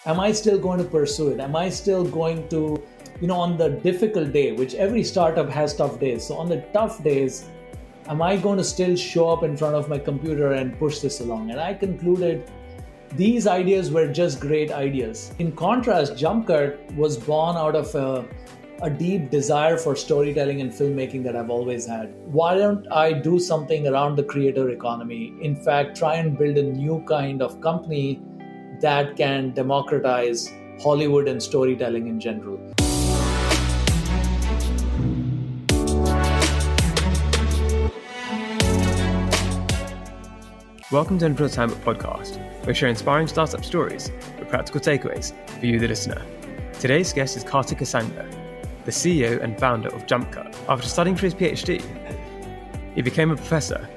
am I still going to pursue it? Am I still going to, on the difficult day, which every startup has tough days. So on the tough days, am I going to still show up in front of my computer and push this along? And I concluded these ideas were just great ideas. In contrast, Jumpcut was born out of a deep desire for storytelling and filmmaking that I've always had. Why don't I do something around the creator economy? In fact, try and build a new kind of company that can democratize Hollywood and storytelling in general. Welcome to Entrepreneurship Handbook Podcast. We share inspiring startup stories with practical takeaways for you, the listener. Today's guest is Karthik Hosangar, the CEO and founder of Jumpcut. After studying for his Ph.D, he became a professor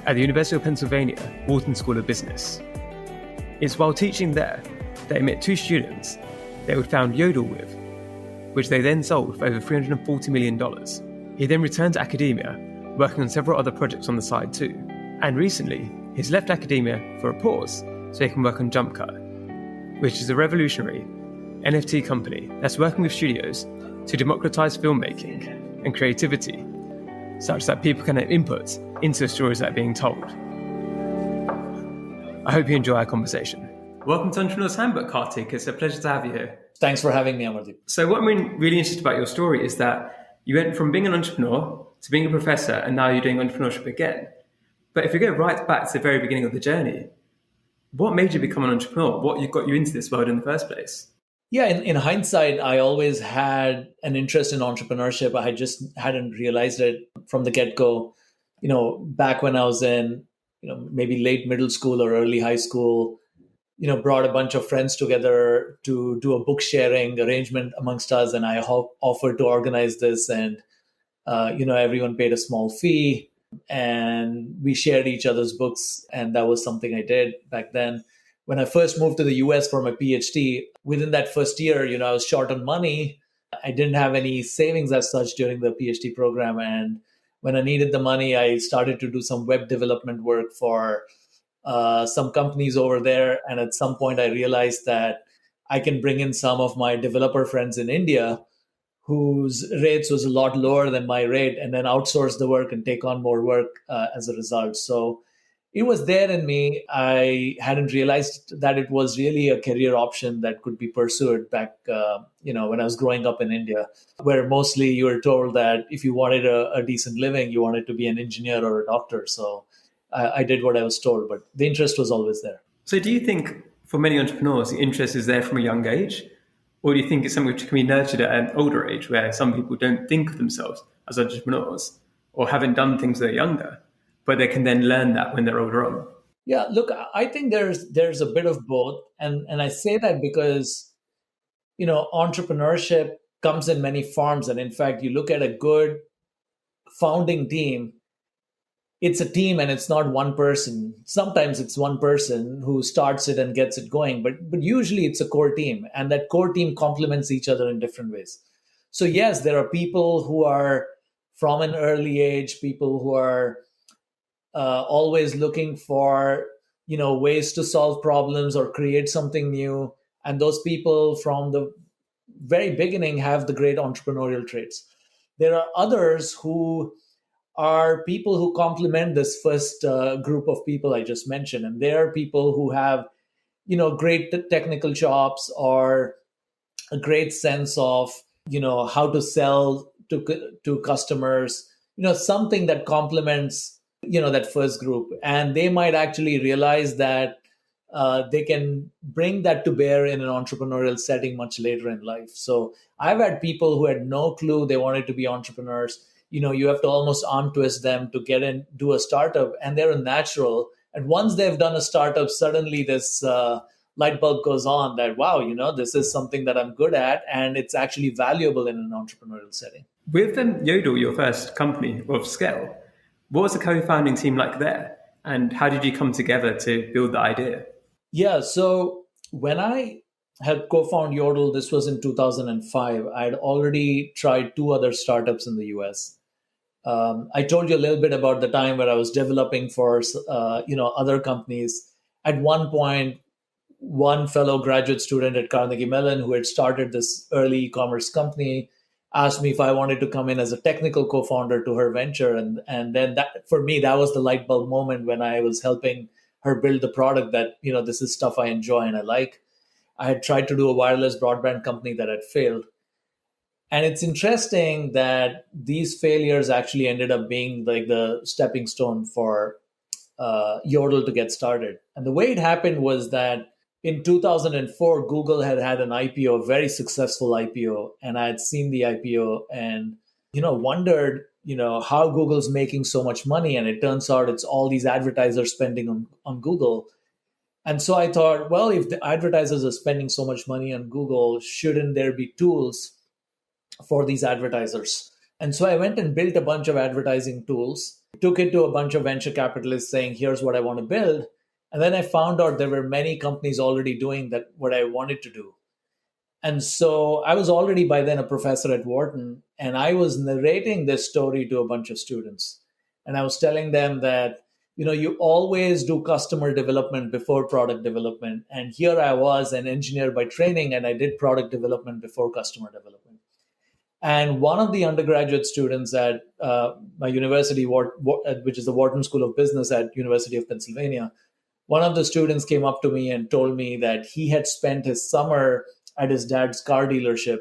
at the University of Pennsylvania, Wharton School of Business. It's while teaching there that he met two students they would found Yodle with, which they then sold for over $340 million. He then returned to academia, working on several other projects on the side too. And recently, he's left academia for a pause so he can work on Jumpcut, which is a revolutionary NFT company that's working with studios to democratize filmmaking and creativity such that people can have input into the stories that are being told. I hope you enjoy our conversation. Welcome to Entrepreneur's Handbook, Kartik. It's a pleasure to have you here. Thanks for having me, Amardeep. So what I'm really interested about your story is that you went from being an entrepreneur to being a professor, and now you're doing entrepreneurship again. But if you go right back to the very beginning of the journey, what made you become an entrepreneur? What got you into this world in the first place? Yeah, in hindsight, I always had an interest in entrepreneurship. I just hadn't realized it from the get-go. Back when I was in, maybe late middle school or early high school, brought a bunch of friends together to do a book sharing arrangement amongst us. And I offered to organize this, and, everyone paid a small fee. And we shared each other's books. And that was something I did back then. When I first moved to the US for my PhD, within that first year, I was short on money. I didn't have any savings as such during the PhD program. And when I needed the money, I started to do some web development work for some companies over there. And at some point, I realized that I can bring in some of my developer friends in India whose rates was a lot lower than my rate, and then outsource the work and take on more work as a result. So it was there in me. I hadn't realized that it was really a career option that could be pursued back, when I was growing up in India, where mostly you were told that if you wanted a decent living, you wanted to be an engineer or a doctor. So I did what I was told, but the interest was always there. So do you think for many entrepreneurs, the interest is there from a young age? Or do you think it's something which can be nurtured at an older age, where some people don't think of themselves as entrepreneurs or haven't done things when they're younger, but they can then learn that when they're older on? Yeah, look, I think there's a bit of both. And I say that because, entrepreneurship comes in many forms. And in fact, you look at a good founding team, it's a team and it's not one person. Sometimes it's one person who starts it and gets it going, but usually it's a core team, and that core team complements each other in different ways. So yes, there are people who are from an early age, people who are always looking for, ways to solve problems or create something new. And those people from the very beginning have the great entrepreneurial traits. There are others who are people who complement this first group of people I just mentioned. And they are people who have, great technical chops or a great sense of, how to sell to customers, something that complements, that first group. And they might actually realize that they can bring that to bear in an entrepreneurial setting much later in life. So I've had people who had no clue they wanted to be entrepreneurs. You have to almost arm twist them to get in, do a startup, and they're a natural. And once they've done a startup, suddenly this light bulb goes on that, wow, this is something that I'm good at, and it's actually valuable in an entrepreneurial setting. With Yodle, your first company of scale, what was the co-founding team like there? And how did you come together to build the idea? Yeah, so when I helped co-found Yodle, this was in 2005. I'd already tried two other startups in the US. I told you a little bit about the time where I was developing for, other companies. At one point, one fellow graduate student at Carnegie Mellon who had started this early e-commerce company asked me if I wanted to come in as a technical co-founder to her venture. And then that, for me, that was the light bulb moment when I was helping her build the product that, this is stuff I enjoy and I like. I had tried to do a wireless broadband company that had failed. And it's interesting that these failures actually ended up being like the stepping stone for Yodle to get started. And the way it happened was that in 2004, Google had had an IPO, a very successful IPO, and I had seen the IPO and, wondered, how Google's making so much money. And it turns out it's all these advertisers spending on Google. And so I thought, well, if the advertisers are spending so much money on Google, shouldn't there be tools for these advertisers? And so I went and built a bunch of advertising tools, took it to a bunch of venture capitalists saying, here's what I want to build. And then I found out there were many companies already doing that, what I wanted to do. And so I was already by then a professor at Wharton, and I was narrating this story to a bunch of students. And I was telling them that, you always do customer development before product development. And here I was an engineer by training, and I did product development before customer development. And one of the undergraduate students at my university, which is the Wharton School of Business at University of Pennsylvania, one of the students came up to me and told me that he had spent his summer at his dad's car dealership,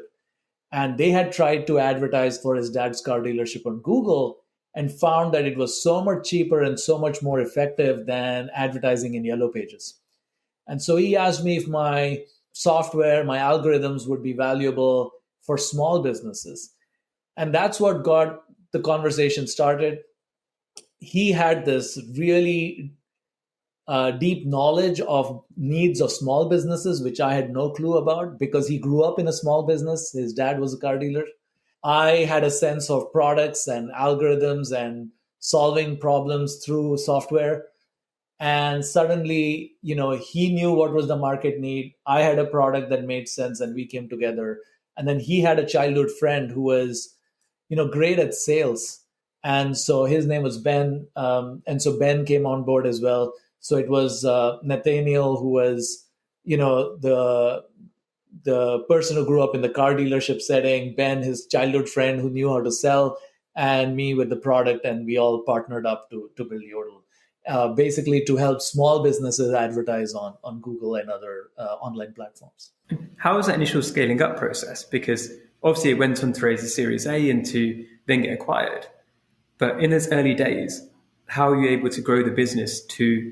and they had tried to advertise for his dad's car dealership on Google and found that it was so much cheaper and so much more effective than advertising in Yellow Pages. And so he asked me if my software, my algorithms would be valuable for small businesses. And that's what got the conversation started. He had this really deep knowledge of needs of small businesses, which I had no clue about because he grew up in a small business. His dad was a car dealer. I had a sense of products and algorithms and solving problems through software. And suddenly, he knew what was the market need. I had a product that made sense, and we came together. And then he had a childhood friend who was, great at sales. And so his name was Ben. And so Ben came on board as well. So it was Nathaniel, who was, the person who grew up in the car dealership setting, Ben, his childhood friend who knew how to sell, and me with the product. And we all partnered up to build Yodle, basically to help small businesses advertise on Google and other online platforms. How was that initial scaling up process? Because obviously it went on to raise a Series A and to then get acquired. But in those early days, how are you able to grow the business to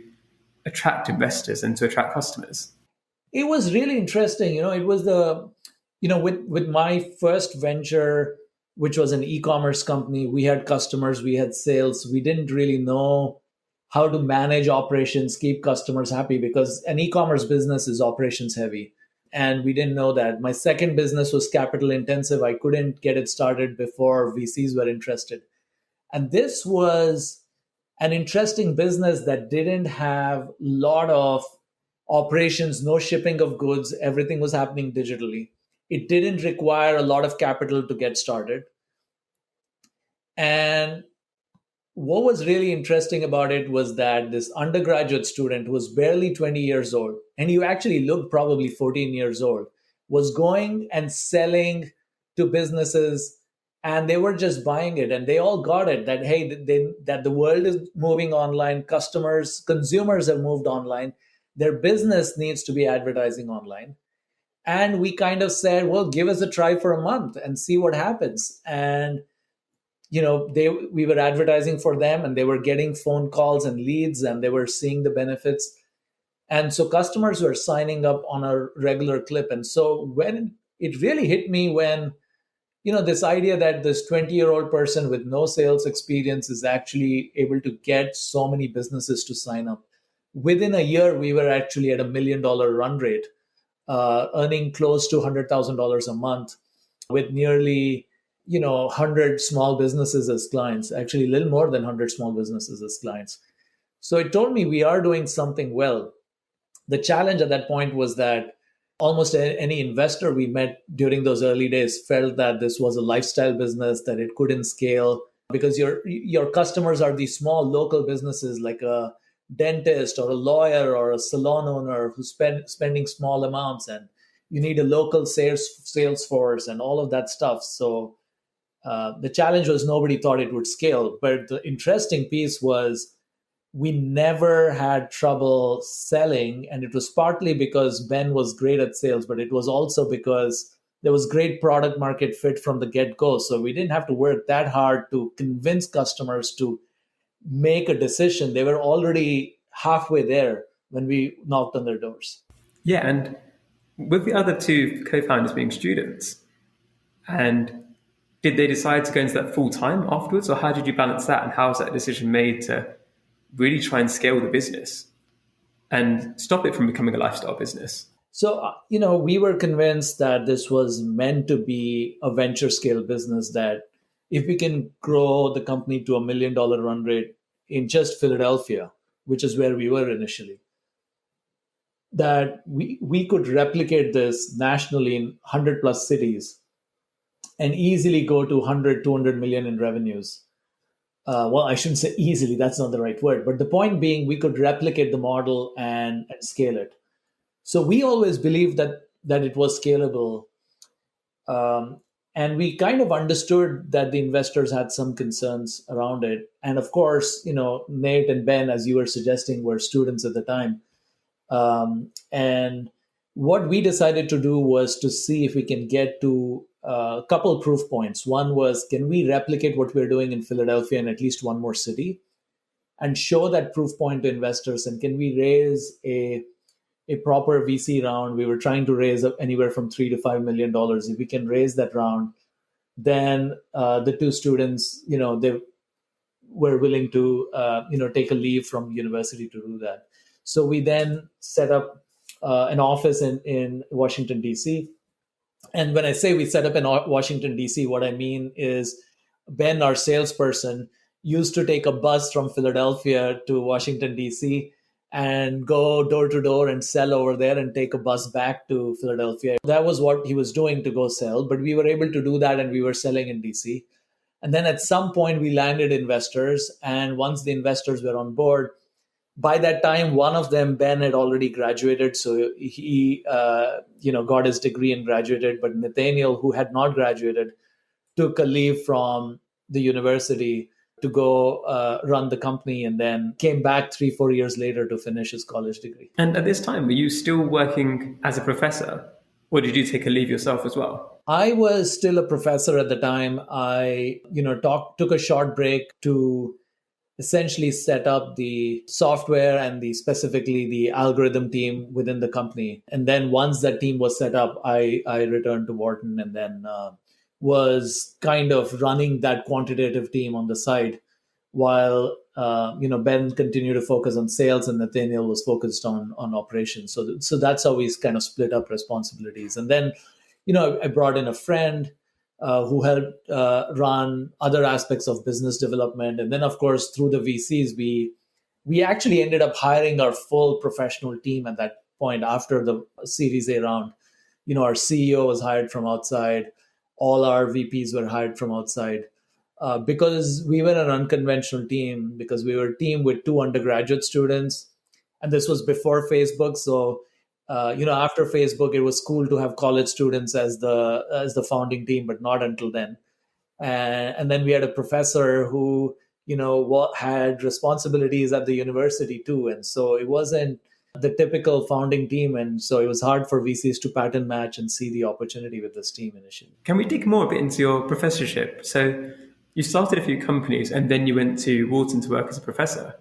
attract investors and to attract customers? It was really interesting. It was with my first venture, which was an e-commerce company, we had customers, we had sales. We didn't really know how to manage operations, keep customers happy, because an e-commerce business is operations heavy. And we didn't know that. My second business was capital intensive. I couldn't get it started before VCs were interested. And this was an interesting business that didn't have a lot of operations, no shipping of goods. Everything was happening digitally. It didn't require a lot of capital to get started. And what was really interesting about it was that this undergraduate student who was barely 20 years old, and he actually looked probably 14 years old, was going and selling to businesses, and they were just buying it. And they all got it that, hey, that the world is moving online. Consumers have moved online. Their business needs to be advertising online. And we kind of said, well, give us a try for a month and see what happens. And we were advertising for them, and they were getting phone calls and leads, and they were seeing the benefits. And so customers were signing up on a regular clip. And so when it really hit me when, this idea that this 20-year-old person with no sales experience is actually able to get so many businesses to sign up. Within a year, we were actually at $1 million run rate, earning close to $100,000 a month with nearly 100 small businesses as clients, actually a little more than 100 small businesses as clients. So it told me we are doing something well. The challenge at that point was that almost any investor we met during those early days felt that this was a lifestyle business, that it couldn't scale because your customers are these small local businesses like a dentist or a lawyer or a salon owner who's spending small amounts, and you need a local sales force and all of that stuff. So the challenge was nobody thought it would scale. But the interesting piece was we never had trouble selling. And it was partly because Ben was great at sales, but it was also because there was great product market fit from the get-go. So we didn't have to work that hard to convince customers to make a decision. They were already halfway there when we knocked on their doors. Yeah, and with the other two co-founders being students, and did they decide to go into that full time afterwards, or how did you balance that? And how was that decision made to really try and scale the business and stop it from becoming a lifestyle business? So, we were convinced that this was meant to be a venture scale business, that if we can grow the company to $1 million run rate in just Philadelphia, which is where we were initially, that we could replicate this nationally in 100 plus cities and easily go to 100, 200 million in revenues. Well, I shouldn't say easily, that's not the right word. But the point being, we could replicate the model and scale it. So we always believed that it was scalable. And we kind of understood that the investors had some concerns around it. And of course, Nate and Ben, as you were suggesting, were students at the time. And what we decided to do was to see if we can get to a couple of proof points. One was, can we replicate what we're doing in Philadelphia in at least one more city and show that proof point to investors? And can we raise a proper VC round? We were trying to raise anywhere from $3 to $5 million. If we can raise that round, then the two students, they were willing to, take a leave from university to do that. So we then set up an office in Washington, D.C. And when I say we set up in Washington, D.C., what I mean is Ben, our salesperson, used to take a bus from Philadelphia to Washington, D.C., and go door to door and sell over there and take a bus back to Philadelphia. That was what he was doing to go sell, but we were able to do that and we were selling in DC. And then at some point we landed investors, and once the investors were on board, by that time, one of them, Ben, had already graduated. So he, got his degree and graduated. But Nathaniel, who had not graduated, took a leave from the university to go run the company, and then came back 3-4 years later to finish his college degree. And at this time, were you still working as a professor, or did you take a leave yourself as well? I was still a professor at the time. I, took a short break to essentially set up the software and specifically the algorithm team within the company. And then once that team was set up, I returned to Wharton and then was kind of running that quantitative team on the side while, Ben continued to focus on sales and Nathaniel was focused on operations. So that's how we kind of split up responsibilities. And then, I brought in a friend who helped run other aspects of business development. And then, of course, through the VCs, we actually ended up hiring our full professional team at that point after the Series A round. Our CEO was hired from outside. All our VPs were hired from outside because we were an unconventional team, because we were a team with 2 undergraduate students. And this was before Facebook. So after Facebook, it was cool to have college students as the founding team, but not until then. And then we had a professor who, had responsibilities at the university too. And so it wasn't the typical founding team. And so it was hard for VCs to pattern match and see the opportunity with this team initially. Can we dig more a bit into your professorship? So you started a few companies and then you went to Wharton to work as a professor.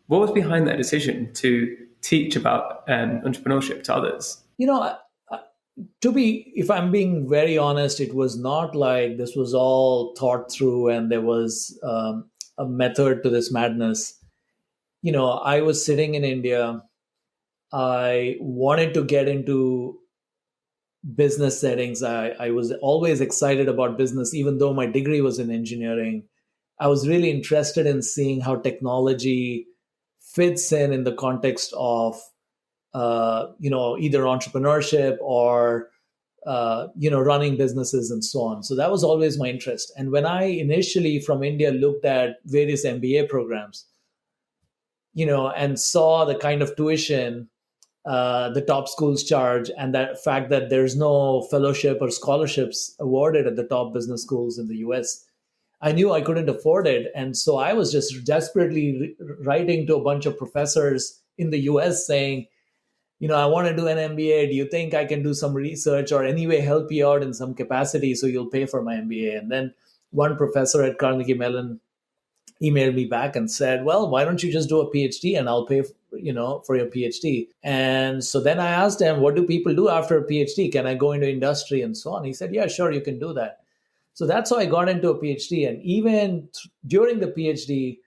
What was behind that decision to teach about entrepreneurship to others? If I'm being very honest, it was not like this was all thought through and there was a method to this madness. I was sitting in India. I wanted to get into business settings. I was always excited about business, even though my degree was in engineering. I was really interested in seeing how technology fits in the context of, either entrepreneurship or, running businesses and so on. So that was always my interest. And when I initially from India looked at various MBA programs, and saw the kind of tuition the top schools charge, and that fact that there's no fellowship or scholarships awarded at the top business schools in the US, I knew I couldn't afford it. And so I was just desperately writing to a bunch of professors in the US saying, I want to do an MBA. Do you think I can do some research or anyway help you out in some capacity so you'll pay for my MBA? And then one professor at Carnegie Mellon emailed me back and said, well, why don't you just do a PhD and I'll pay, for your PhD. And so then I asked him, what do people do after a PhD? Can I go into industry and so on? He said, yeah, sure, you can do that. So that's how I got into a PhD. And even during the PhD,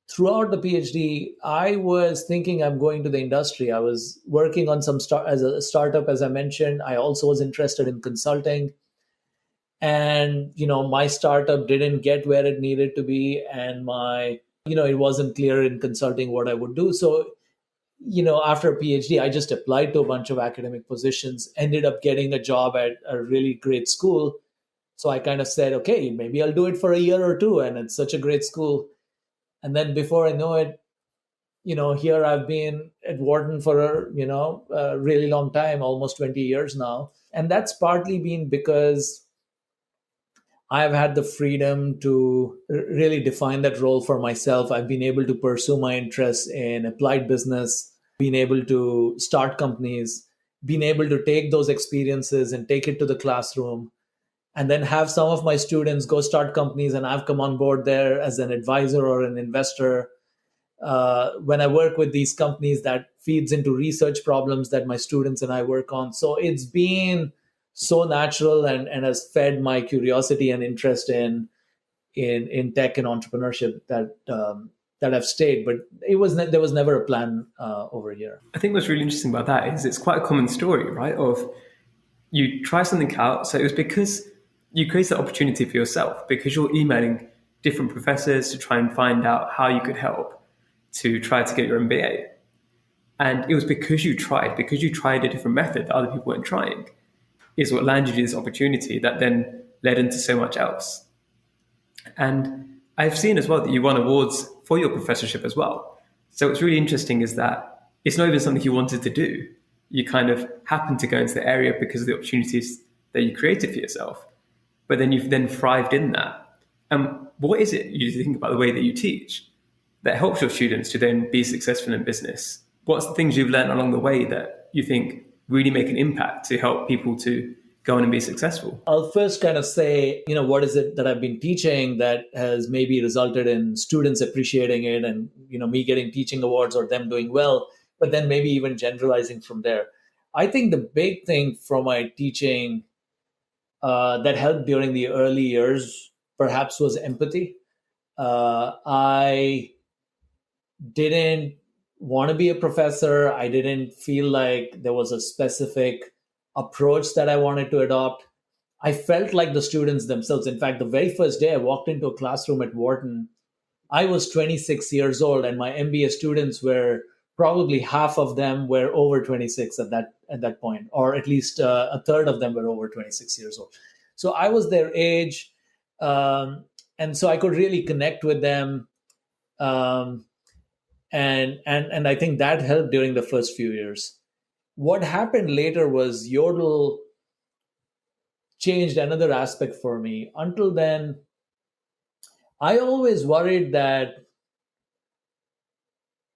throughout the PhD, I was thinking I'm going to the industry. I was working on as a startup, as I mentioned. I also was interested in consulting. And, my startup didn't get where it needed to be. And it wasn't clear in consulting what I would do. So, after a PhD, I just applied to a bunch of academic positions, ended up getting a job at a really great school. So I kind of said, okay, maybe I'll do it for a year or two. And it's such a great school. And then before I know it, here I've been at Wharton for a really long time, almost 20 years now. And that's partly been because I've had the freedom to really define that role for myself. I've been able to pursue my interests in applied business, been able to start companies, been able to take those experiences and take it to the classroom, and then have some of my students go start companies, and I've come on board there as an advisor or an investor. When I work with these companies, that feeds into research problems that my students and I work on. So it's been so natural and has fed my curiosity and interest in tech and entrepreneurship that I've stayed. But there was never a plan over here. I think what's really interesting about that is it's quite a common story, right? Of you try something out. So it was because you create that opportunity for yourself, because you're emailing different professors to try and find out how you could help to try to get your MBA. And it was because you tried a different method that other people weren't trying, is what landed you this opportunity that then led into so much else. And I've seen as well that you won awards for your professorship as well. So what's really interesting is that it's not even something you wanted to do. You kind of happened to go into the area because of the opportunities that you created for yourself. But then you've then thrived in that. And what is it you think about the way that you teach that helps your students to then be successful in business? What's the things you've learned along the way that you think really make an impact to help people to go on and be successful? I'll first kind of say, what is it that I've been teaching that has maybe resulted in students appreciating it and, me getting teaching awards or them doing well, but then maybe even generalizing from there. I think the big thing from my teaching that helped during the early years perhaps was empathy. I didn't want to be a professor. I didn't feel like there was a specific approach that I wanted to adopt. I felt like the students themselves. In fact, the very first day I walked into a classroom at Wharton, I was 26 years old, and my MBA students were probably half of them were over 26 at that point, or at least a third of them were over 26 years old. So I was their age, and so I could really connect with them. And I think that helped during the first few years. What happened later was Yodle changed another aspect for me. Until then, I always worried that,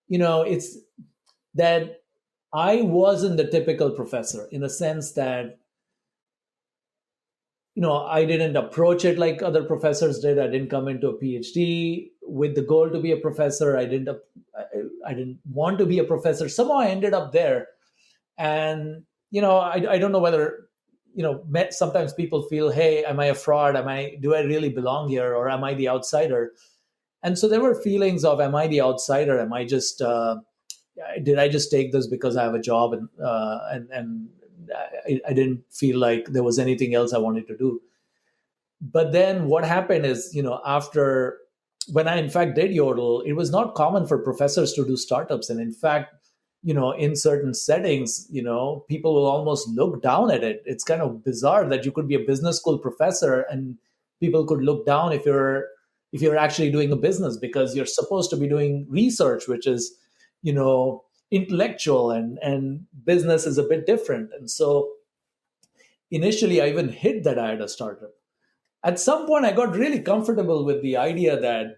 it's that I wasn't the typical professor in the sense that, I didn't approach it like other professors did. I didn't come into a PhD with the goal to be a professor. I didn't want to be a professor. Somehow I ended up there. And, I don't know whether, sometimes people feel, hey, am I a fraud? Do I really belong here? Or am I the outsider? And so there were feelings of, am I the outsider? Am I just, did I just take this because I have a job? And I didn't feel like there was anything else I wanted to do. But then what happened is, when I in fact did Yodle, it was not common for professors to do startups. And in fact, in certain settings, people will almost look down at it. It's kind of bizarre that you could be a business school professor and people could look down if you're, if you're actually doing a business, because you're supposed to be doing research, which is, you know, intellectual, and business is a bit different. And so initially, I even hid that I had a startup. At some point, I got really comfortable with the idea that,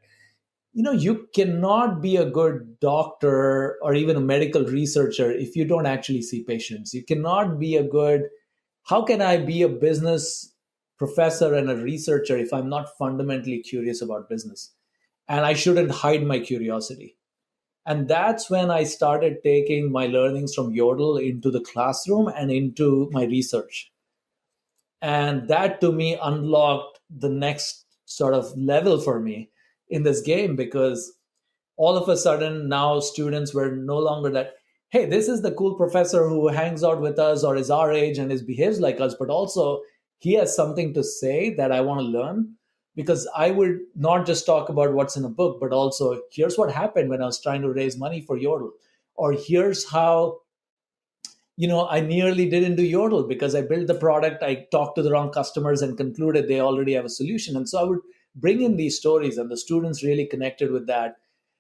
you know, you cannot be a good doctor or even a medical researcher if you don't actually see patients. You cannot be a good, how can I be a business professor and a researcher if I'm not fundamentally curious about business? And I shouldn't hide my curiosity. And that's when I started taking my learnings from Yodle into the classroom and into my research. And that to me unlocked the next sort of level for me in this game, because all of a sudden now students were no longer that, hey, this is the cool professor who hangs out with us or is our age and is behaves like us, but also he has something to say that I want to learn. Because I would not just talk about what's in a book, but also here's what happened when I was trying to raise money for Yodle, or here's how, you know, I nearly didn't do Yodle because I built the product, I talked to the wrong customers and concluded they already have a solution. And so I would bring in these stories, and the students really connected with that.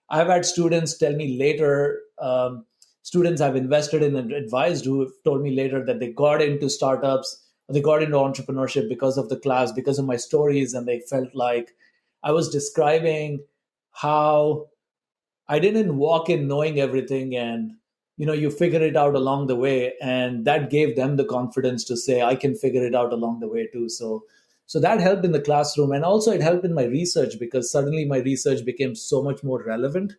I've had students tell me later, students I've invested in and advised, who have told me later that they got into startups, or they got into entrepreneurship because of the class, because of my stories, and they felt like I was describing how I didn't walk in knowing everything, and you know, you figure it out along the way, and that gave them the confidence to say I can figure it out along the way too. So that helped in the classroom, and also it helped in my research, because suddenly my research became so much more relevant.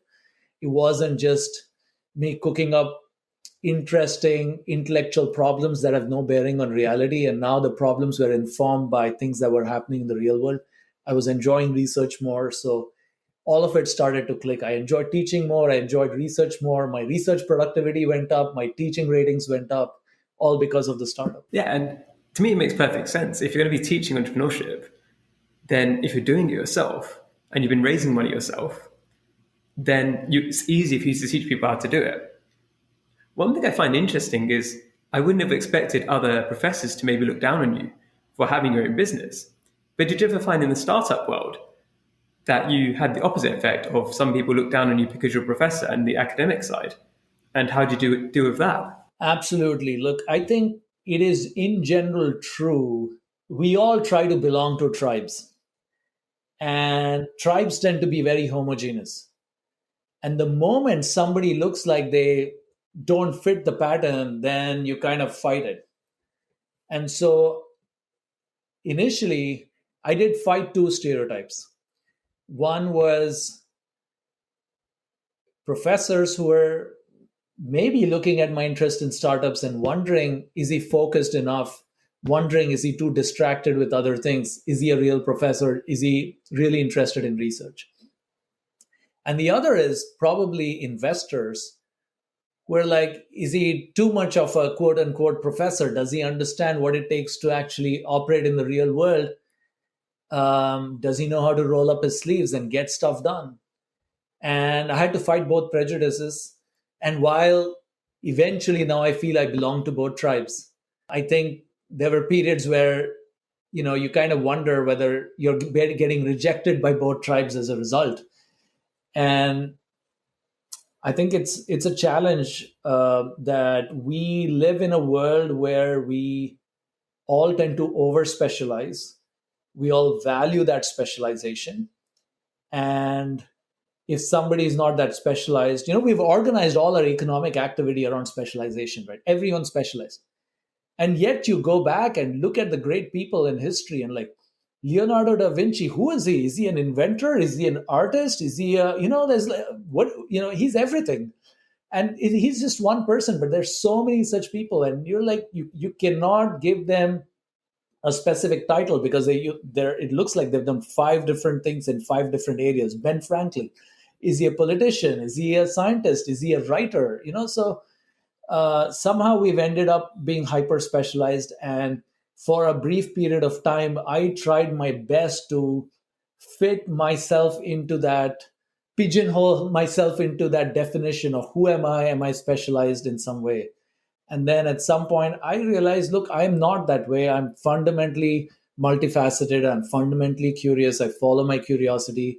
It wasn't just me cooking up interesting intellectual problems that have no bearing on reality, and now the problems were informed by things that were happening in the real world. I was enjoying research more, so all of it started to click. I enjoyed teaching more, I enjoyed research more, my research productivity went up, my teaching ratings went up, all because of the startup. Yeah, and to me, it makes perfect sense. If you're going to be teaching entrepreneurship, then if you're doing it yourself and you've been raising money yourself, then it's easy for you to teach people how to do it. One thing I find interesting is I wouldn't have expected other professors to maybe look down on you for having your own business. But did you ever find in the startup world that you had the opposite effect of some people look down on you because you're a professor and the academic side? And how do you deal with that? Absolutely. Look, I think it is in general true. We all try to belong to tribes, and tribes tend to be very homogeneous. And the moment somebody looks like they don't fit the pattern, then you kind of fight it. And so initially, I did fight two stereotypes. One was professors who were maybe looking at my interest in startups and wondering, is he focused enough? Wondering, is he too distracted with other things? Is he a real professor? Is he really interested in research? And the other is probably investors who are like, is he too much of a quote unquote professor? Does he understand what it takes to actually operate in the real world? Does he know how to roll up his sleeves and get stuff done? And I had to fight both prejudices. And while eventually now I feel I belong to both tribes, I think there were periods where, you know, you kind of wonder whether you're getting rejected by both tribes as a result. And I think it's a challenge that we live in a world where we all tend to over specialize. We all value that specialization. And if somebody is not that specialized, you know, we've organized all our economic activity around specialization, right? Everyone's specialized. And yet you go back and look at the great people in history, and like Leonardo da Vinci, who is he? Is he an inventor? Is he an artist? Is he a, you know, there's like, what, you know, he's everything. And he's just one person, but there's so many such people. And you're like, you cannot give them a specific title because it looks like they've done five different things in five different areas. Ben Franklin, is he a politician? Is he a scientist? Is he a writer? You know, so somehow we've ended up being hyper specialized. And for a brief period of time, I tried my best to fit myself into that, pigeonhole myself into that definition of who am I? Am I specialized in some way? And then at some point, I realized, look, I'm not that way. I'm fundamentally multifaceted. I'm fundamentally curious. I follow my curiosity,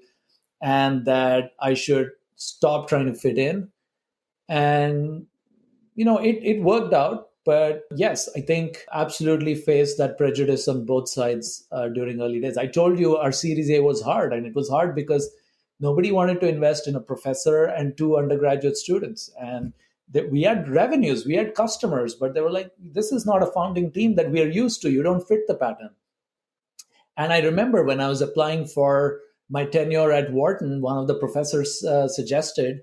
and that I should stop trying to fit in. And it worked out. But yes, I think absolutely faced that prejudice on both sides during early days. I told you our Series A was hard, and it was hard because nobody wanted to invest in a professor and two undergraduate students. And that we had revenues, we had customers, but they were like, this is not a founding team that we are used to. You don't fit the pattern. And I remember when I was applying for my tenure at Wharton, one of the professors suggested,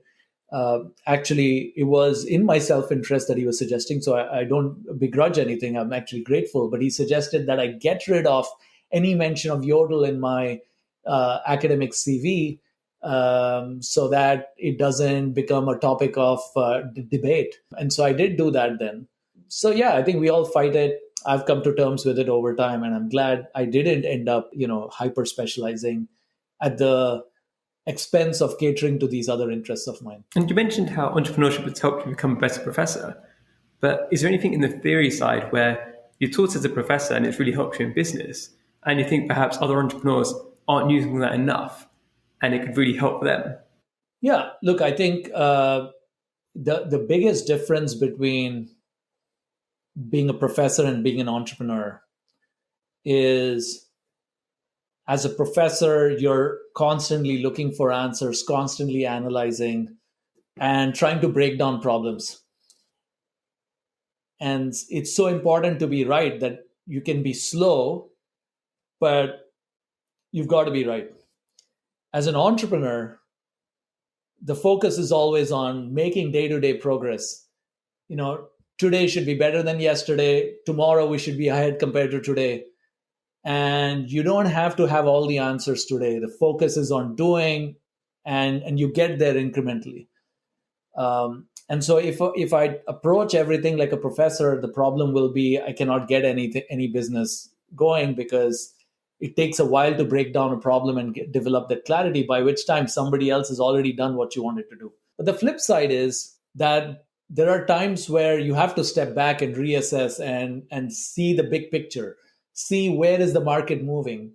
actually, it was in my self interest that he was suggesting. So I don't begrudge anything. I'm actually grateful. But he suggested that I get rid of any mention of Yodle in my academic CV, so that it doesn't become a topic of debate. And so I did do that then. So yeah, I think we all fight it. I've come to terms with it over time, and I'm glad I didn't end up, hyper specializing at the expense of catering to these other interests of mine. And you mentioned how entrepreneurship has helped you become a better professor. But is there anything in the theory side where you're taught as a professor and it's really helped you in business, and you think perhaps other entrepreneurs aren't using that enough and it could really help them? Yeah, look, I think the biggest difference between being a professor and being an entrepreneur is, as a professor, you're constantly looking for answers, constantly analyzing, and trying to break down problems. And it's so important to be right that you can be slow, but you've got to be right. As an entrepreneur, the focus is always on making day-to-day progress. Today should be better than yesterday. Tomorrow we should be ahead compared to today. And you don't have to have all the answers today. The focus is on doing, and you get there incrementally. And so if I approach everything like a professor, the problem will be I cannot get any business going, because it takes a while to break down a problem and develop that clarity, by which time somebody else has already done what you wanted to do. But the flip side is that there are times where you have to step back and reassess and see the big picture, see where is the market moving.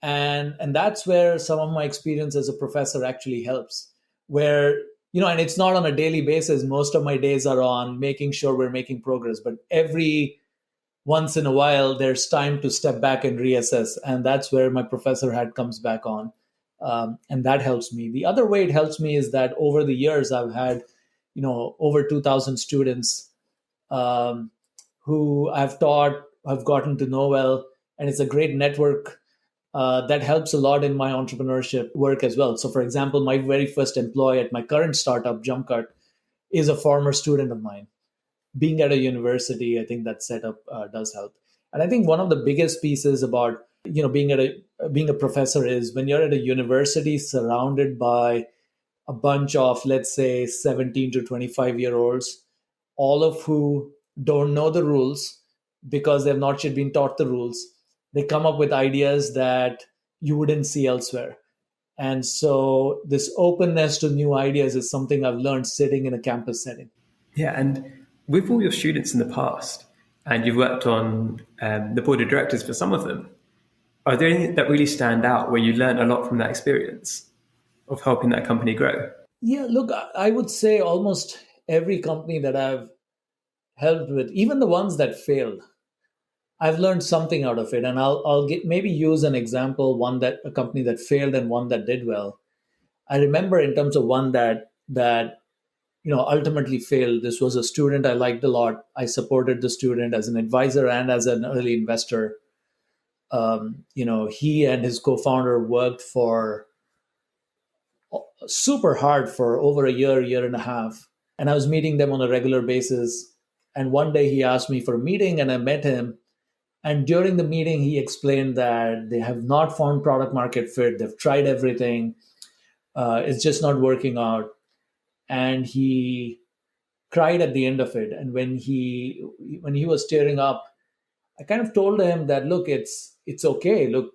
And that's where some of my experience as a professor actually helps, where, and it's not on a daily basis. Most of my days are on making sure we're making progress, but every once in a while, there's time to step back and reassess. And that's where my professor hat comes back on. And that helps me. The other way it helps me is that over the years, I've had, over 2,000 students who I've taught, I've gotten to know well. And it's a great network that helps a lot in my entrepreneurship work as well. So for example, my very first employee at my current startup, Jumpcut, is a former student of mine. Being at a university, I think that setup does help. And I think one of the biggest pieces about being a professor is when you're at a university surrounded by a bunch of, let's say, 17 to 25-year-olds, all of who don't know the rules because they've not yet been taught the rules. They come up with ideas that you wouldn't see elsewhere. And so this openness to new ideas is something I've learned sitting in a campus setting. Yeah, and with all your students in the past, and you've worked on the board of directors for some of them, are there anything that really stand out where you learn a lot from that experience of helping that company grow? Yeah, look, I would say almost every company that I've helped with, even the ones that failed, I've learned something out of it. And I'll maybe use an example, a company that failed and one that did well. I remember in terms of one that ultimately failed. This was a student I liked a lot. I supported the student as an advisor and as an early investor. He and his co-founder worked for super hard for over a year and a half. And I was meeting them on a regular basis. And one day he asked me for a meeting, and I met him. And during the meeting, he explained that they have not found product market fit. They've tried everything. It's just not working out. And he cried at the end of it. And when he was tearing up, I kind of told him that, look, it's okay. Look,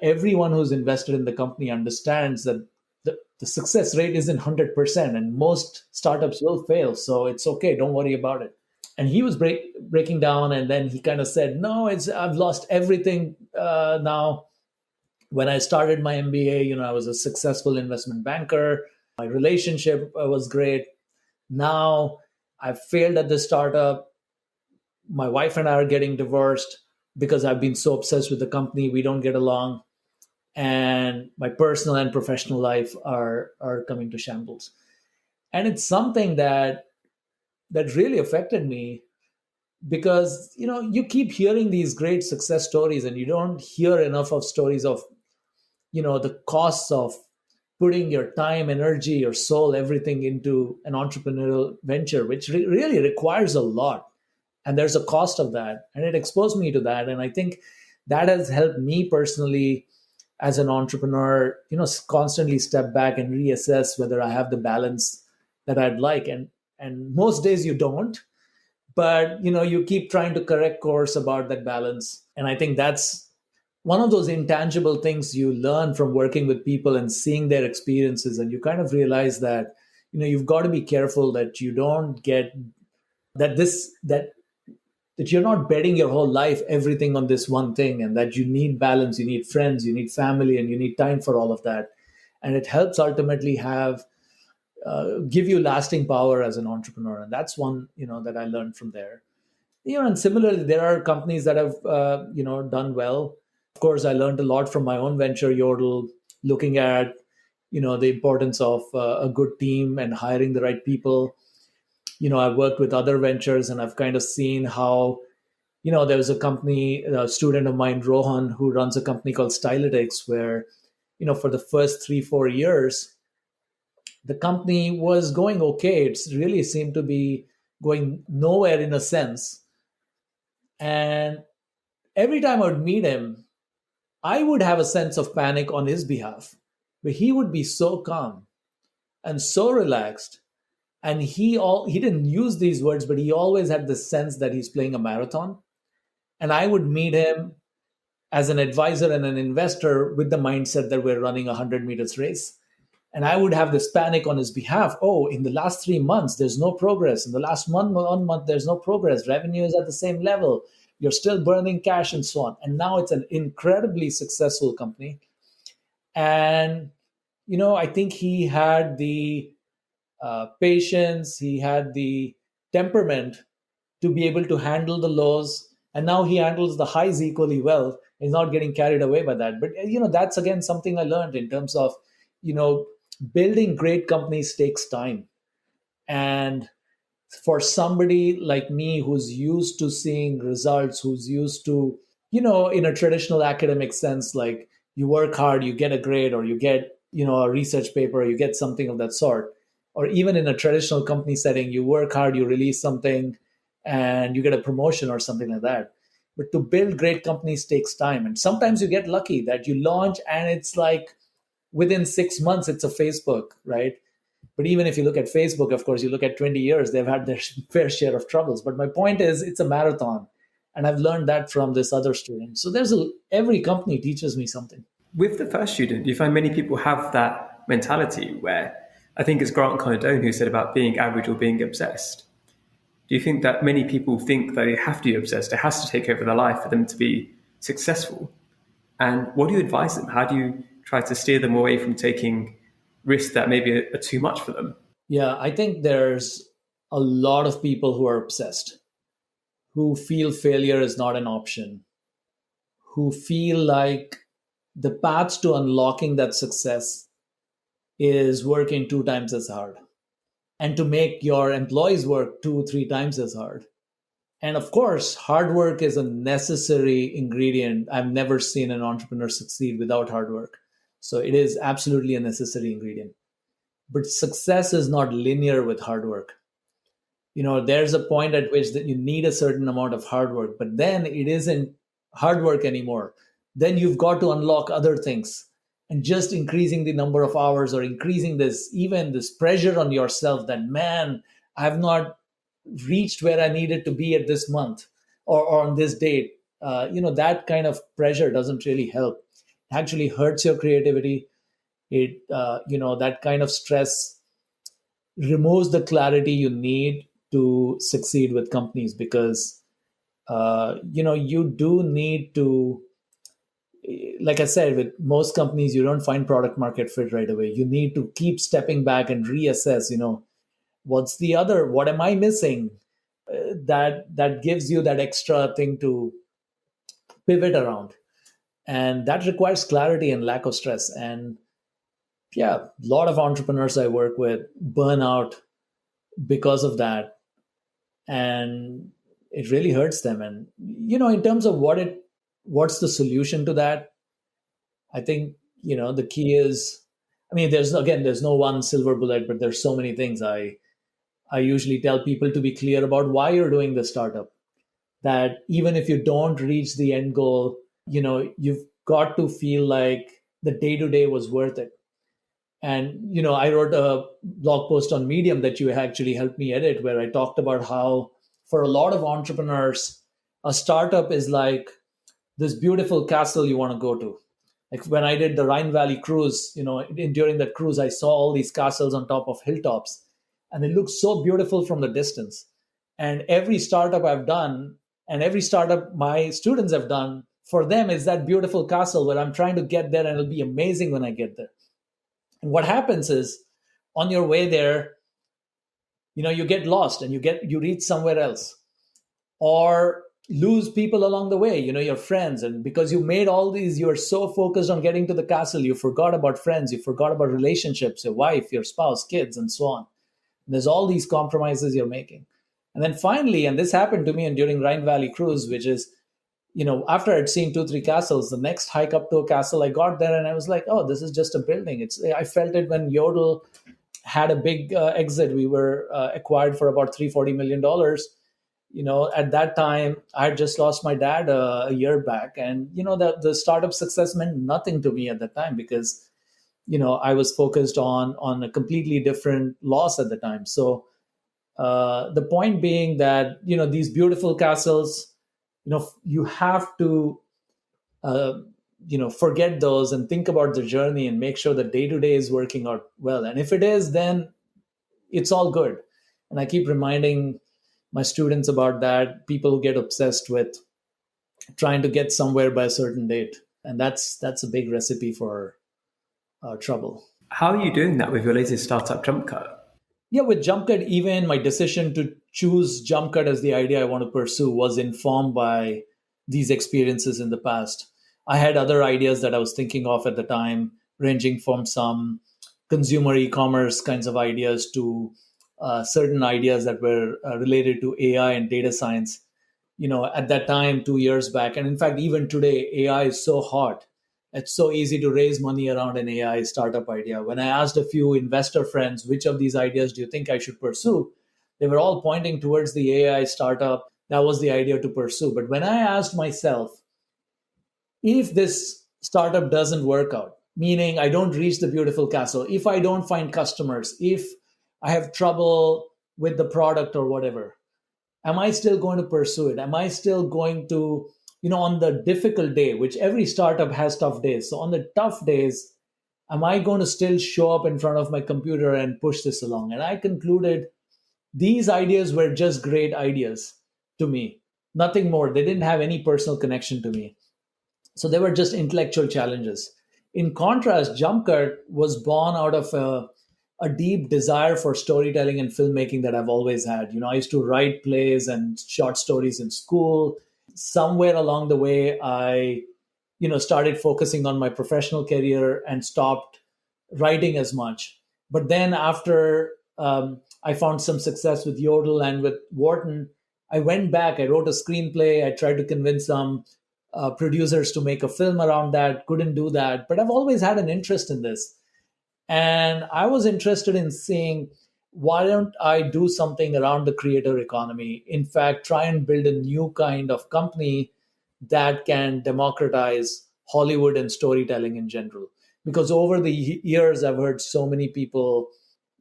everyone who's invested in the company understands that the success rate isn't 100%, and most startups will fail. So it's okay. Don't worry about it. And he was breaking down, and then he kind of said, no, I've lost everything now. When I started my MBA, I was a successful investment banker. My relationship was great. Now I've failed at the startup. My wife and I are getting divorced because I've been so obsessed with the company. We don't get along. And my personal and professional life are coming to shambles. And it's something that really affected me, because you keep hearing these great success stories, and you don't hear enough of stories of the costs of putting your time, energy, your soul, everything into an entrepreneurial venture, which really requires a lot. And there's a cost of that. And it exposed me to that. And I think that has helped me personally as an entrepreneur, constantly step back and reassess whether I have the balance that I'd like. And most days you don't, but you keep trying to correct course about that balance. And I think that's one of those intangible things you learn from working with people and seeing their experiences. And you kind of realize that you've got to be careful that you don't get that you're not betting your whole life everything on this one thing, and that you need balance, you need friends, you need family, and you need time for all of that. And it helps ultimately give you lasting power as an entrepreneur. And that's one that I learned from there. And similarly, there are companies that have done well. Of course, I learned a lot from my own venture, Yodle, looking at the importance of a good team and hiring the right people. I've worked with other ventures, and I've kind of seen how there was a student of mine, Rohan, who runs a company called Stylotics, where for the first 3-4 years the company was going okay. It really seemed to be going nowhere in a sense. And every time I would meet him, I would have a sense of panic on his behalf, but he would be so calm and so relaxed. And he didn't use these words, but he always had the sense that he's playing a marathon. And I would meet him as an advisor and an investor with the mindset that we're running a 100 meters race. And I would have this panic on his behalf. Oh, in the last 3 months, there's no progress. In the last 1 month, there's no progress. Revenue is at the same level. You're still burning cash and so on. And now it's an incredibly successful company. And, I think he had the patience, he had the temperament to be able to handle the lows. And now he handles the highs equally well. He's not getting carried away by that. But, that's again something I learned in terms of, building great companies takes time. And for somebody like me who's used to seeing results, who's used to, in a traditional academic sense, like you work hard, you get a grade, or you get, a research paper, or you get something of that sort. Or even in a traditional company setting, you work hard, you release something, and you get a promotion or something like that. But to build great companies takes time. And sometimes you get lucky that you launch and it's like within 6 months, it's a Facebook, right? But even if you look at Facebook, of course, you look at 20 years, they've had their fair share of troubles. But my point is, it's a marathon. And I've learned that from this other student. So every company teaches me something. With the first student, do you find many people have that mentality where, I think it's Grant Cardone who said about being average or being obsessed. Do you think that many people think that they have to be obsessed, it has to take over their life for them to be successful? And what do you advise them? How do you try to steer them away from taking risks that maybe are too much for them? Yeah, I think there's a lot of people who are obsessed, who feel failure is not an option, who feel like the path to unlocking that success is working 2 times as hard, and to make your employees work 2-3 times as hard. And of course, hard work is a necessary ingredient. I've never seen an entrepreneur succeed without hard work. So it is absolutely a necessary ingredient. But success is not linear with hard work. There's a point at which that you need a certain amount of hard work, but then it isn't hard work anymore. Then you've got to unlock other things. And just increasing the number of hours, or increasing this pressure on yourself that, man, I've not reached where I needed to be at this month or on this date. That kind of pressure doesn't really help. It actually hurts your creativity. That kind of stress removes the clarity you need to succeed with companies, because you do need to, like I said, with most companies, you don't find product market fit right away. You need to keep stepping back and reassess, what am I missing? That gives you that extra thing to pivot around. And that requires clarity and lack of stress. And yeah, a lot of entrepreneurs I work with burn out because of that. And it really hurts them. And, in terms of what's the solution to that? I think, the key is, I mean, there's no one silver bullet, but there's so many things. I usually tell people to be clear about why you're doing the startup, that even if you don't reach the end goal, you've got to feel like the day to day was worth it. And, I wrote a blog post on Medium that you actually helped me edit, where I talked about how for a lot of entrepreneurs, a startup is like this beautiful castle you want to go to. Like when I did the Rhine Valley cruise, during that cruise, I saw all these castles on top of hilltops, and it looked so beautiful from the distance. And every startup I've done, and every startup my students have done, for them is that beautiful castle where I'm trying to get there, and it'll be amazing when I get there. And what happens is, on your way there, you get lost and you reach somewhere else, or lose people along the way, your friends. And because you made all these, you're so focused on getting to the castle, you forgot about friends, you forgot about relationships, your wife, your spouse, kids, and so on. And there's all these compromises you're making. And then finally, and this happened to me and during Rhine Valley cruise, which is, after I'd seen 2-3 castles, the next hike up to a castle, I got there and I was like, oh, this is just a building. I felt it when Yodle had a big exit. We were acquired for about $340 million. At that time, I had just lost my dad a year back. And, the startup success meant nothing to me at that time, because, I was focused on a completely different loss at the time. So the point being that, these beautiful castles, you have to, forget those and think about the journey and make sure the day to day is working out well. And if it is, then it's all good. And I keep reminding my students about that. People get obsessed with trying to get somewhere by a certain date, and that's a big recipe for trouble. How are you doing that with your latest startup, Jumpcut? Yeah, with Jumpcut, even my decision to choose Jumpcut as the idea I want to pursue was informed by these experiences in the past. I had other ideas that I was thinking of at the time, ranging from some consumer e-commerce kinds of ideas to certain ideas that were related to AI and data science. At that time, 2 years back, and in fact, even today, AI is so hot. It's so easy to raise money around an AI startup idea. When I asked a few investor friends, which of these ideas do you think I should pursue? They were all pointing towards the AI startup. That was the idea to pursue. But when I asked myself, if this startup doesn't work out, meaning I don't reach the beautiful castle, if I don't find customers, if I have trouble with the product or whatever, am I still going to pursue it? Am I still going to, on the difficult day, which every startup has tough days. So on the tough days, am I going to still show up in front of my computer and push this along? And I concluded these ideas were just great ideas to me, nothing more. They didn't have any personal connection to me. So they were just intellectual challenges. In contrast, Jumpcut was born out of a deep desire for storytelling and filmmaking that I've always had. I used to write plays and short stories in school. Somewhere along the way, I, started focusing on my professional career and stopped writing as much. But then after I found some success with Yodle and with Wharton, I went back. I wrote a screenplay. I tried to convince some producers to make a film around that. Couldn't do that. But I've always had an interest in this. And I was interested in seeing, why don't I do something around the creator economy? In fact, try and build a new kind of company that can democratize Hollywood and storytelling in general. Because over the years, I've heard so many people,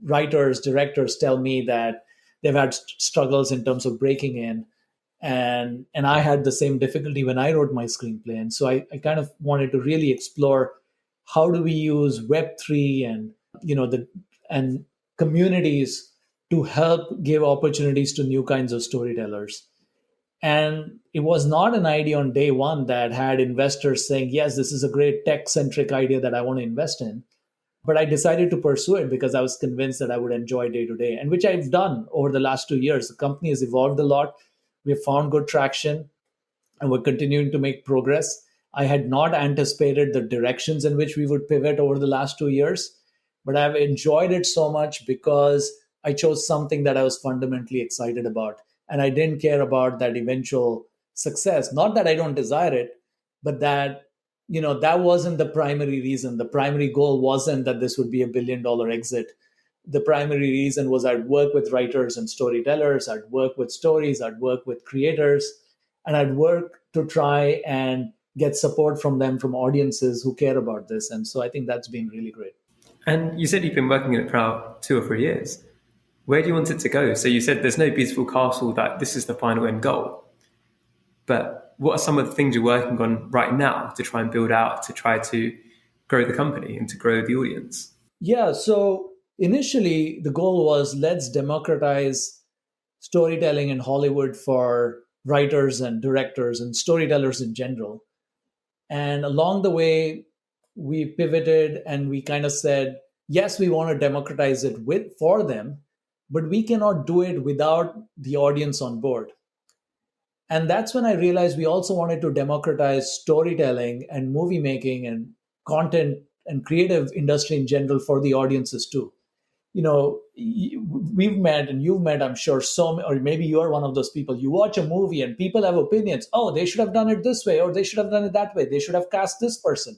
writers, directors, tell me that they've had struggles in terms of breaking in. And I had the same difficulty when I wrote my screenplay. And so I kind of wanted to really explore, how do we use Web3 and, and communities to help give opportunities to new kinds of storytellers. And it was not an idea on day one that had investors saying, yes, this is a great tech centric idea that I want to invest in. But I decided to pursue it because I was convinced that I would enjoy day to day, and which I've done over the last 2 years. The company has evolved a lot. We've found good traction and we're continuing to make progress. I had not anticipated the directions in which we would pivot over the last 2 years, but I've enjoyed it so much because I chose something that I was fundamentally excited about. And I didn't care about that eventual success. Not that I don't desire it, but that, that wasn't the primary reason. The primary goal wasn't that this would be $1 billion exit. The primary reason was I'd work with writers and storytellers, I'd work with stories, I'd work with creators, and I'd work to try and get support from them, from audiences who care about this. And so I think that's been really great. And you said you've been working in it for about 2 or 3 years. Where do you want it to go? So you said there's no beautiful castle, that this is the final end goal. But what are some of the things you're working on right now to try and build out, to try to grow the company and to grow the audience? Yeah, so initially the goal was, let's democratize storytelling in Hollywood for writers and directors and storytellers in general. And along the way, we pivoted and we kind of said, yes, we want to democratize it for them, but we cannot do it without the audience on board. And that's when I realized we also wanted to democratize storytelling and movie making and content and creative industry in general for the audiences too. We've met and you've met, I'm sure, or maybe you're one of those people. You watch a movie and people have opinions. Oh, they should have done it this way, or they should have done it that way. They should have cast this person.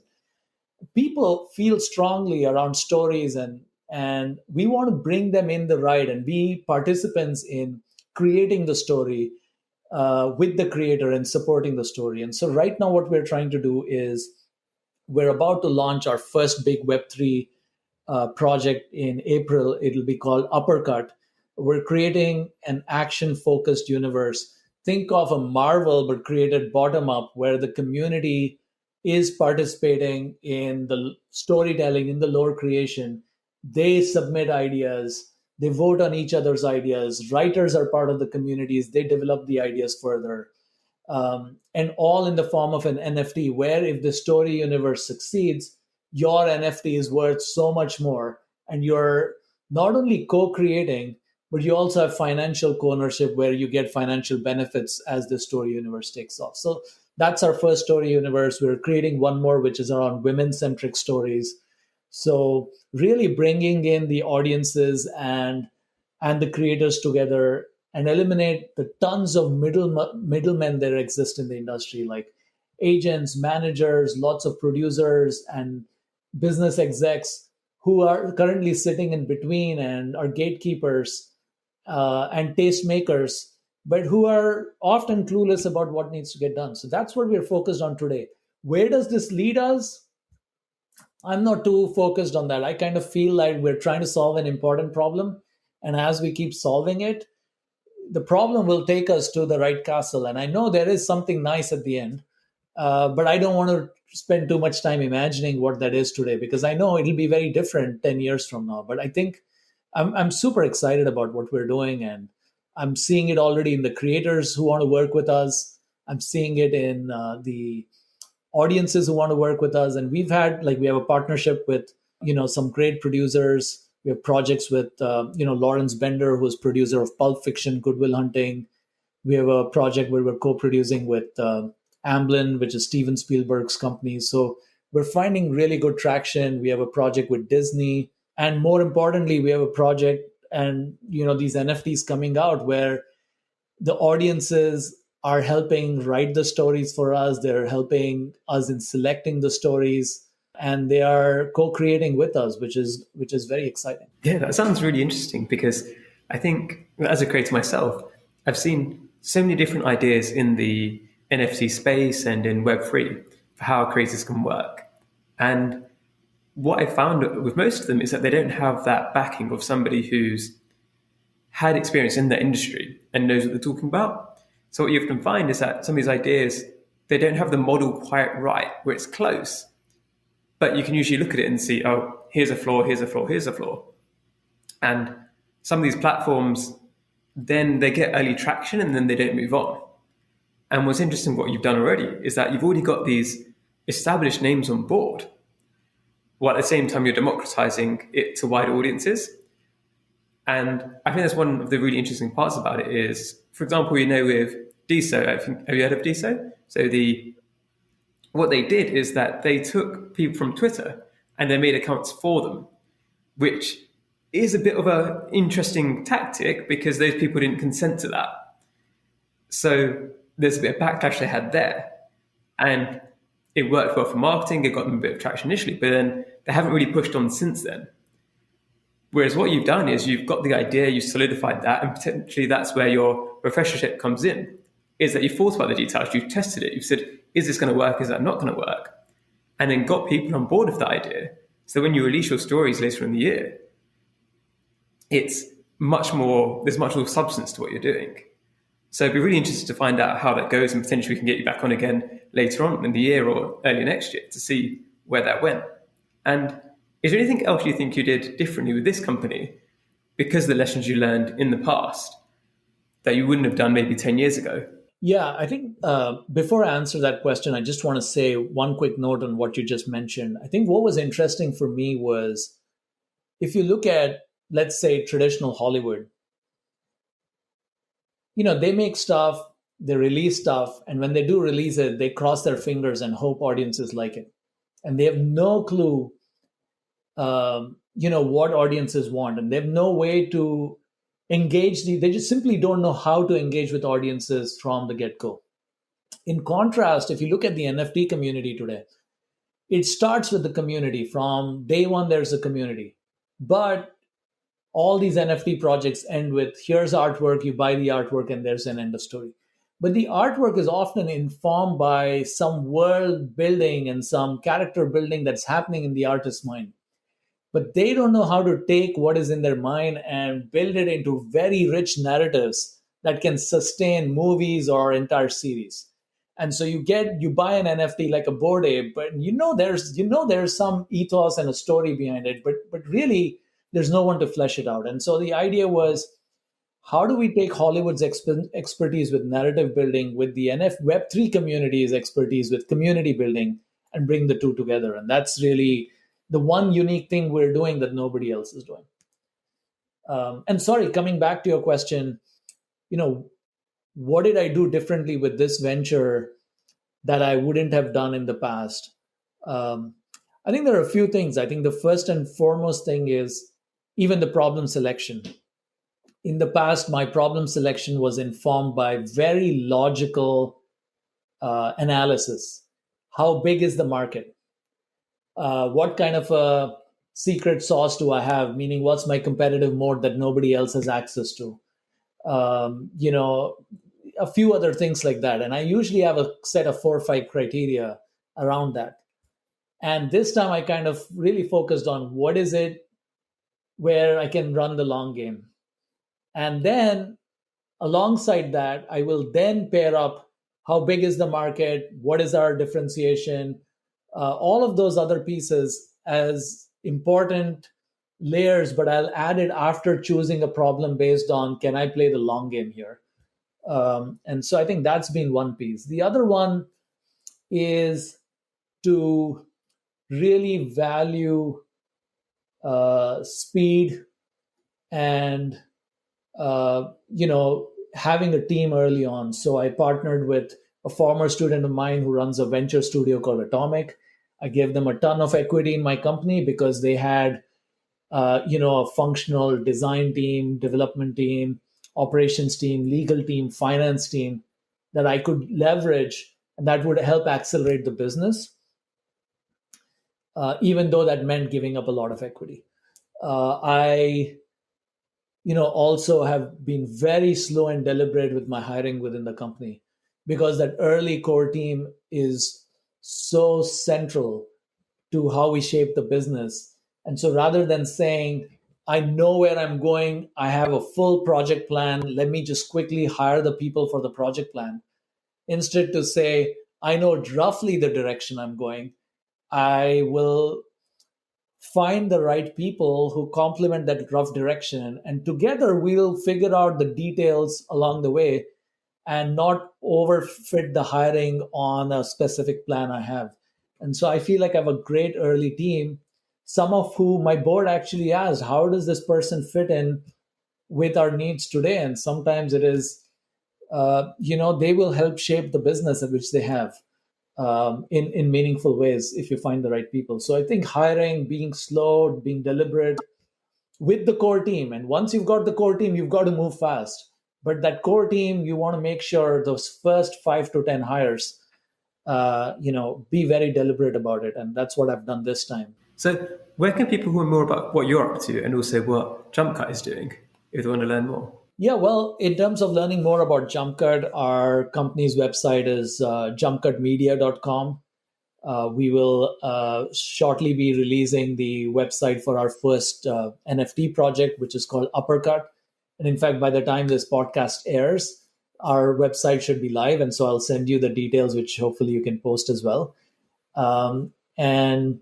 People feel strongly around stories, and we want to bring them in the ride and be participants in creating the story with the creator and supporting the story. And so right now what we're trying to do is we're about to launch our first big Web3 project in April. It'll be called Uppercut. We're creating an action-focused universe. Think of a Marvel, but created bottom-up, where the community is participating in the storytelling, in the lore creation. They submit ideas. They vote on each other's ideas. Writers are part of the communities. They develop the ideas further. And all in the form of an NFT, where if the story universe succeeds, your NFT is worth so much more. And you're not only co-creating, but you also have financial co-ownership where you get financial benefits as the story universe takes off. So that's our first story universe. We're creating one more, which is around women-centric stories. So really bringing in the audiences and the creators together and eliminate the tons of middlemen that exist in the industry, like agents, managers, lots of producers and business execs who are currently sitting in between and are gatekeepers and tastemakers, but who are often clueless about what needs to get done. So that's what we're focused on today. Where does this lead us? I'm not too focused on that. I kind of feel like we're trying to solve an important problem. And as we keep solving it, the problem will take us to the right castle. And I know there is something nice at the end, but I don't want to spend too much time imagining what that is today, because I know it'll be very different 10 years from now. But I think I'm super excited about what we're doing. And I'm seeing it already in the creators who want to work with us. I'm seeing it in the audiences who want to work with us. And we have a partnership with, some great producers. We have projects with, Lawrence Bender, who's producer of Pulp Fiction, Good Will Hunting. We have a project where we're co-producing with Amblin, which is Steven Spielberg's company. So we're finding really good traction. We have a project with Disney. And more importantly, we have a project and, these NFTs coming out where the audiences are helping write the stories for us. They're helping us in selecting the stories, and they are co-creating with us, which is very exciting. Yeah, that sounds really interesting, because I think as a creator myself, I've seen so many different ideas in the NFT space and in Web3 for how creators can work. And what I found with most of them is that they don't have that backing of somebody who's had experience in the industry and knows what they're talking about. So what you often find is that some of these ideas, they don't have the model quite right, where it's close. But you can usually look at it and see, oh, here's a flaw, here's a flaw, here's a flaw. And some of these platforms, then they get early traction and then they don't move on. And what's interesting, what you've done already, is that you've already got these established names on board, while at the same time you're democratizing it to wider audiences. And I think that's one of the really interesting parts about it is, for example, with DSO, have you heard of DSO? So what they did is that they took people from Twitter and they made accounts for them, which is a bit of an interesting tactic because those people didn't consent to that. So there's a bit of backlash they had there. And it worked well for marketing, it got them a bit of traction initially, but then they haven't really pushed on since then. Whereas what you've done is you've got the idea, you've solidified that, and potentially that's where your professorship comes in, is that you've thought about the details, you've tested it, you've said, is this going to work, is that not going to work? And then got people on board with that idea. So when you release your stories later in the year, there's much more substance to what you're doing. So I'd be really interested to find out how that goes, and potentially we can get you back on again later on in the year or early next year to see where that went. And is there anything else you think you did differently with this company because of the lessons you learned in the past that you wouldn't have done maybe 10 years ago? Yeah, I think before I answer that question, I just want to say one quick note on what you just mentioned. I think what was interesting for me was, if you look at, let's say, traditional Hollywood, they make stuff, they release stuff, and when they do release it, they cross their fingers and hope audiences like it. And they have no clue, what audiences want, and they have no way to engage. They just simply don't know how to engage with audiences from the get-go. In contrast, if you look at the NFT community today, it starts with the community. From day one, there's a community. But all these NFT projects end with, here's artwork, you buy the artwork, and there's an end of story. But the artwork is often informed by some world building and some character building that's happening in the artist's mind. But they don't know how to take what is in their mind and build it into very rich narratives that can sustain movies or entire series. And so you buy an NFT like a Bored Ape, but there's some ethos and a story behind it, but really there's no one to flesh it out. And so the idea was, how do we take Hollywood's expertise with narrative building with the Web3 community's expertise with community building and bring the two together? And that's really the one unique thing we're doing that nobody else is doing. And sorry, coming back to your question, what did I do differently with this venture that I wouldn't have done in the past? I think there are a few things. I think the first and foremost thing is even the problem selection. In the past, my problem selection was informed by very logical analysis. How big is the market? What kind of a secret sauce do I have? Meaning, what's my competitive moat that nobody else has access to? A few other things like that. And I usually have a set of 4 or 5 criteria around that. And this time I kind of really focused on what is it where I can run the long game. And then alongside that, I will then pair up how big is the market, what is our differentiation, all of those other pieces as important layers, but I'll add it after choosing a problem based on, can I play the long game here? And so I think that's been one piece. The other one is to really value speed and, having a team early on. So I partnered with a former student of mine who runs a venture studio called Atomic. I gave them a ton of equity in my company because they had, a functional design team, development team, operations team, legal team, finance team that I could leverage, and that would help accelerate the business, even though that meant giving up a lot of equity. I also have been very slow and deliberate with my hiring within the company, because that early core team is so central to how we shape the business. And so rather than saying, I know where I'm going, I have a full project plan, let me just quickly hire the people for the project plan, instead to say, I know roughly the direction I'm going, I will find the right people who complement that rough direction, and together we'll figure out the details along the way and not overfit the hiring on a specific plan I have. And so I feel like I have a great early team, some of who my board actually asked, how does this person fit in with our needs today? And sometimes it is, they will help shape the business at which they have in meaningful ways if you find the right people. So I think hiring, being slow, being deliberate with the core team. And once you've got the core team, you've got to move fast. But that core team, you want to make sure those first 5 to 10 hires, be very deliberate about it. And that's what I've done this time. So where can people learn more about what you're up to and also what Jumpcut is doing if they want to learn more? Yeah, well, in terms of learning more about Jumpcut, our company's website is jumpcutmedia.com. We will shortly be releasing the website for our first NFT project, which is called Uppercut. And in fact, by the time this podcast airs, our website should be live. And so I'll send you the details, which hopefully you can post as well. And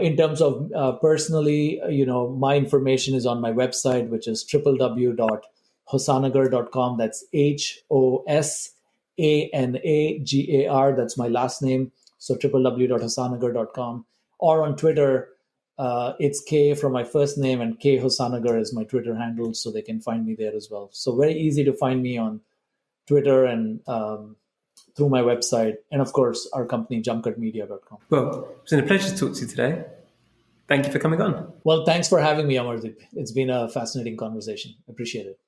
in terms of personally, my information is on my website, which is www.hosanagar.com. That's Hosanagar. That's my last name. So www.hosanagar.com. Or on Twitter, it's K from my first name, and K Hosanagar is my Twitter handle, so they can find me there as well. So very easy to find me on Twitter and through my website, and of course, our company, jumpcutmedia.com. Well, it's been a pleasure to talk to you today. Thank you for coming on. Well, thanks for having me, Amardeep. It's been a fascinating conversation. Appreciate it.